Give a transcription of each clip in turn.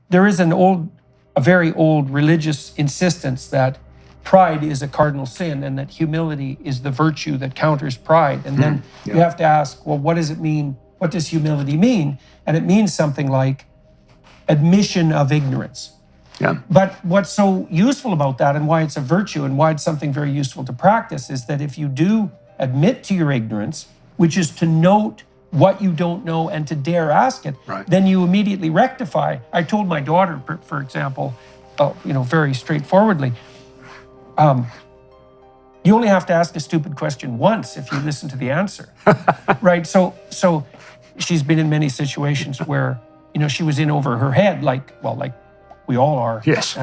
there is a very old religious insistence that pride is a cardinal sin and that humility is the virtue that counters pride. And then you have to ask, well, what does it mean? What does humility mean? And it means something like admission of ignorance. Yeah. But what's so useful about that, and why it's a virtue and why it's something very useful to practice, is that if you do admit to your ignorance, which is to note what you don't know and to dare ask it, then you immediately rectify. I told my daughter, for example, very straightforwardly, you only have to ask a stupid question once if you listen to the answer, right? So she's been in many situations where, she was in over her head, like we all are. Yes,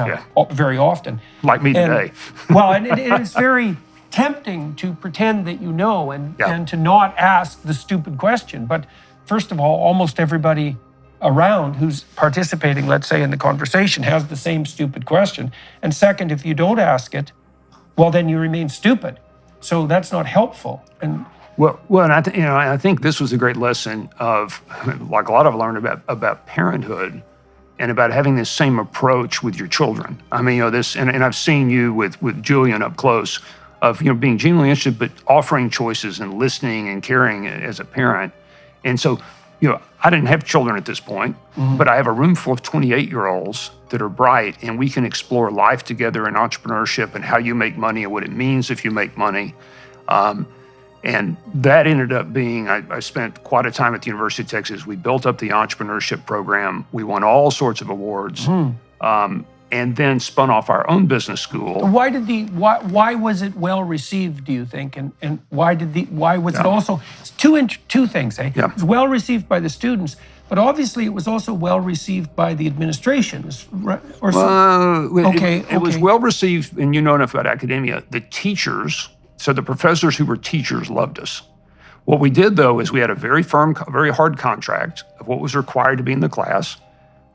very often. Like me today. And it's very tempting to pretend that you know and to not ask the stupid question. But first of all, almost everybody around who's participating, let's say, in the conversation has the same stupid question. And second, if you don't ask it, well, then you remain stupid. So that's not helpful. And and I think this was a great lesson of, like a lot I've learned about parenthood and about having this same approach with your children. I mean, and I've seen you with Julian up close, of being genuinely interested, but offering choices and listening and caring as a parent. And so, I didn't have children at this point, but I have a room full of 28-year-olds that are bright, and we can explore life together and entrepreneurship and how you make money and what it means if you make money. And that ended up being, I spent quite a time at the University of Texas. We built up the entrepreneurship program. We won all sorts of awards, and then spun off our own business school. Why was it well received, do you think? And why was it also, two things, eh? Yeah. It was well received by the students, but obviously it was also well received by the administration. It was well received, and you know enough about academia. The teachers, so the professors who were teachers, loved us. What we did, though, is we had a very firm, very hard contract of what was required to be in the class.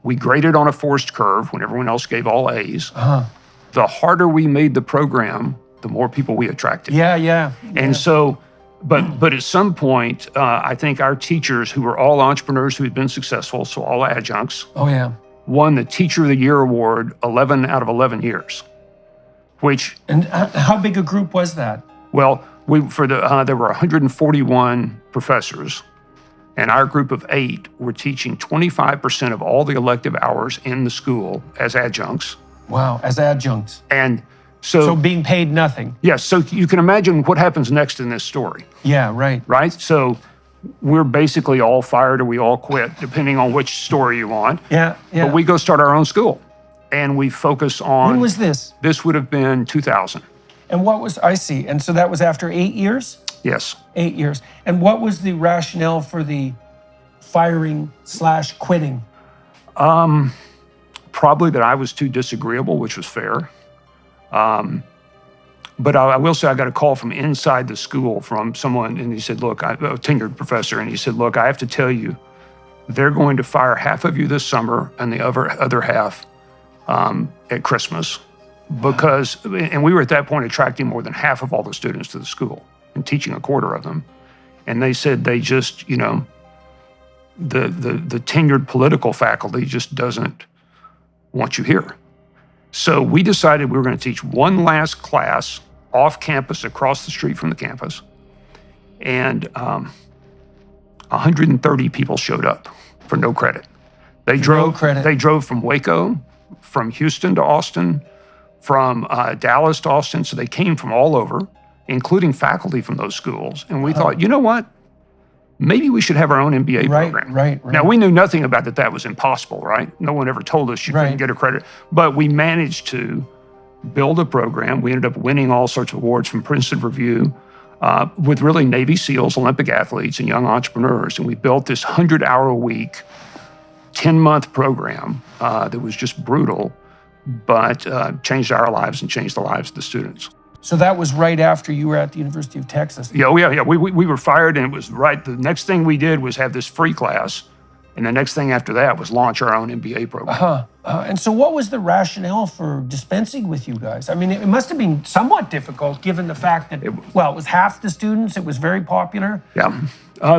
We graded on a forced curve when everyone else gave all A's. The harder we made the program, the more people we attracted. And so, but at some point, I think our teachers, who were all entrepreneurs who had been successful, so all adjuncts, won the Teacher of the Year award 11 out of 11 years. And how big a group was that? Well, there were 141 professors, and our group of 8 were teaching 25% of all the elective hours in the school as adjuncts. Wow, as adjuncts. And so being paid nothing. Yes, so you can imagine what happens next in this story. Yeah, right. Right? So we're basically all fired or we all quit, depending on which story you want. Yeah. But we go start our own school, and we focus on... When was this? This would have been 2000. And I see. And so that was after 8 years? Yes. 8 years. And what was the rationale for the firing/quitting? Probably that I was too disagreeable, which was fair. But I will say I got a call from inside the school from someone, and he said, look, a tenured professor, and he said, look, I have to tell you, they're going to fire half of you this summer and the other half at Christmas. Because, and we were at that point attracting more than half of all the students to the school and teaching a quarter of them. And they said they just, the tenured political faculty just doesn't want you here. So we decided we were going to teach one last class off campus, across the street from the campus. And 130 people showed up for no credit. They drove from Waco, from Houston to Austin, from Dallas to Austin. So they came from all over, including faculty from those schools. And we thought, you know what? Maybe we should have our own MBA program. Right. Now, we knew nothing about that was impossible, right? No one ever told us you couldn't get a credit. But we managed to build a program. We ended up winning all sorts of awards from Princeton Review with really Navy SEALs, Olympic athletes, and young entrepreneurs. And we built this 100-hour-a-week, 10-month program that was just brutal, but changed our lives and changed the lives of the students. So that was right after you were at the University of Texas? Yeah. We were fired, and it was right. The next thing we did was have this free class, and the next thing after that was launch our own MBA program. And so what was the rationale for dispensing with you guys? I mean, it must have been somewhat difficult given the fact that, it was half the students, it was very popular. Yeah.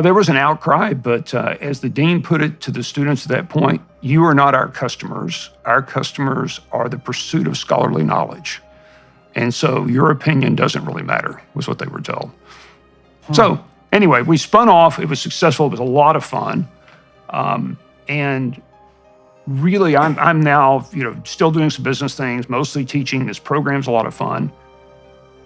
There was an outcry, but as the dean put it to the students at that point, you are not our customers. Our customers are the pursuit of scholarly knowledge. And so your opinion doesn't really matter, was what they were told. So anyway, we spun off. It was successful. It was a lot of fun. And really, I'm now, still doing some business things, mostly teaching. This program's a lot of fun.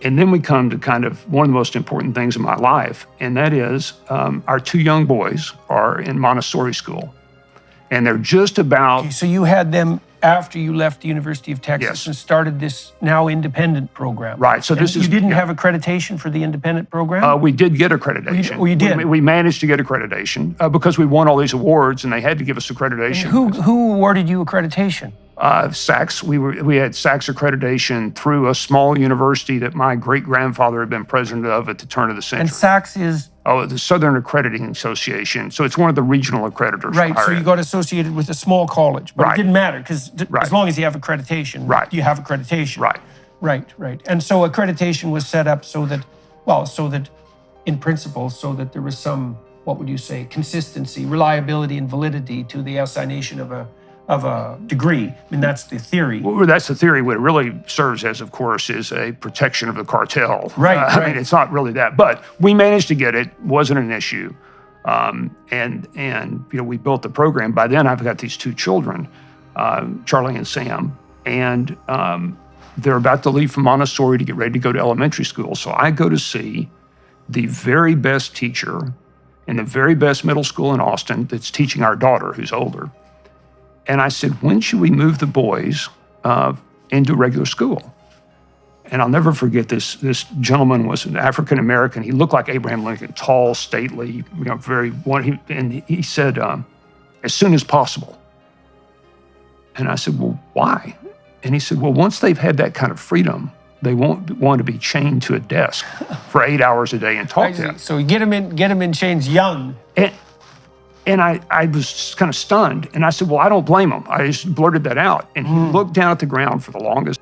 And then we come to kind of one of the most important things in my life, and that is our 2 young boys are in Montessori school. And they're just about... Okay, so you had them after you left the University of Texas Yes. and started this now independent program. Right, so this you is... didn't have accreditation for the independent program? We did get accreditation. You did? We managed to get accreditation because we won all these awards, and they had to give us accreditation. Who awarded you accreditation? SACS. We had SACS accreditation through a small university that my great-grandfather had been president of at the turn of the century. And SACS is? Oh, the Southern Accrediting Association. So it's one of the regional accreditors. Right, so you got associated with a small college, but Right. it didn't matter because Right. as long as you have accreditation, Right. you have accreditation. Right. Right. And so accreditation was set up so that in principle, so that there was some, what would you say, consistency, reliability, and validity to the assignation of a degree. I mean, that's the theory. Well, that's the theory. What it really serves as, of course, is a protection of the cartel. Right, I right. mean, it's not really that, but we managed to get it. Wasn't an issue, and we built the program. By then, I've got these 2 children, Charlie and Sam, and they're about to leave from Montessori to get ready to go to elementary school. So I go to see the very best teacher in the very best middle school in Austin that's teaching our daughter, who's older. And I said, when should we move the boys into regular school? And I'll never forget this. This gentleman was an African American. He looked like Abraham Lincoln, tall, stately, he said, as soon as possible. And I said, well, why? And he said, well, once they've had that kind of freedom, they won't want to be chained to a desk for 8 hours a day and talk to them. So you get them in chains young. And I was kind of stunned. And I said, well, I don't blame him. I just blurted that out. And he looked down at the ground for the longest